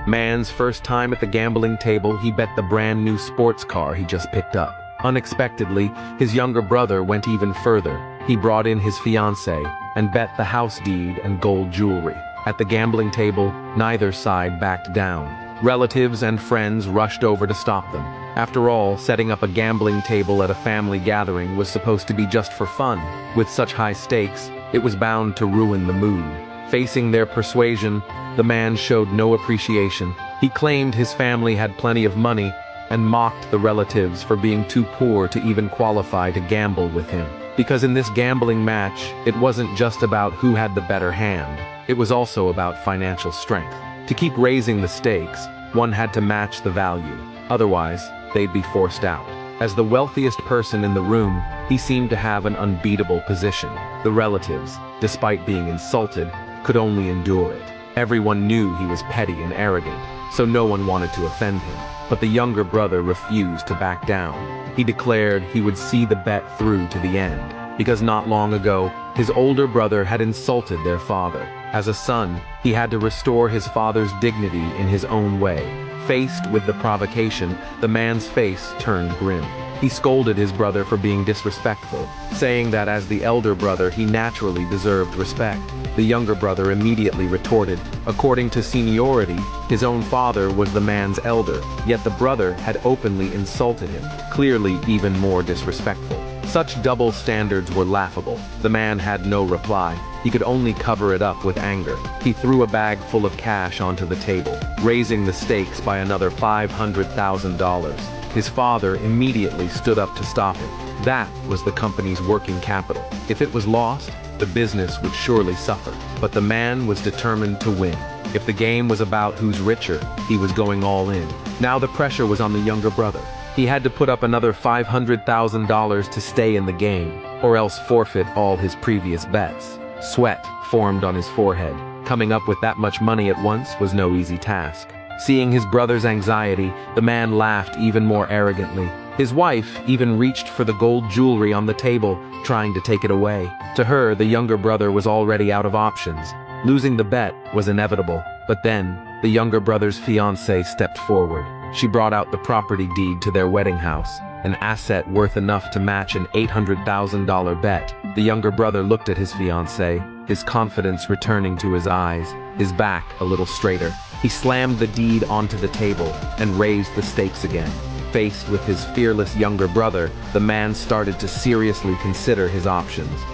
Man's first time at the gambling table, he bet the brand new sports car he just picked up. Unexpectedly, his younger brother went even further. He brought in his fiancée and bet the house deed and gold jewelry. At the gambling table, neither side backed down. Relatives and friends rushed over to stop them. After all, setting up a gambling table at a family gathering was supposed to be just for fun. With such high stakes, it was bound to ruin the mood. Facing their persuasion, the man showed no appreciation. He claimed his family had plenty of money and mocked the relatives for being too poor to even qualify to gamble with him. Because in this gambling match, it wasn't just about who had the better hand. It was also about financial strength. To keep raising the stakes, one had to match the value. Otherwise, they'd be forced out. As the wealthiest person in the room, he seemed to have an unbeatable position. The relatives, despite being insulted, could only endure it. Everyone knew he was petty and arrogant, so no one wanted to offend him. But the younger brother refused to back down. He declared he would see the bet through to the end, because not long ago, his older brother had insulted their father. As a son, he had to restore his father's dignity in his own way. Faced with the provocation, the man's face turned grim. He scolded his brother for being disrespectful, saying that as the elder brother he naturally deserved respect. The younger brother immediately retorted, according to seniority, his own father was the man's elder, yet the brother had openly insulted him, clearly even more disrespectful. Such double standards were laughable. The man had no reply. He could only cover it up with anger. He threw a bag full of cash onto the table, raising the stakes by another $500,000. His father immediately stood up to stop him. That was the company's working capital. If it was lost, the business would surely suffer. But the man was determined to win. If the game was about who's richer, he was going all in. Now the pressure was on the younger brother. He had to put up another $500,000 to stay in the game, or else forfeit all his previous bets. Sweat formed on his forehead. Coming up with that much money at once was no easy task. Seeing his brother's anxiety, the man laughed even more arrogantly. His wife even reached for the gold jewelry on the table, trying to take it away. To her, the younger brother was already out of options. Losing the bet was inevitable. But then, the younger brother's fiancée stepped forward. She brought out the property deed to their wedding house, an asset worth enough to match an $800,000 bet. The younger brother looked at his fiancée, his confidence returning to his eyes, his back a little straighter. He slammed the deed onto the table and raised the stakes again. Faced with his fearless younger brother, the man started to seriously consider his options.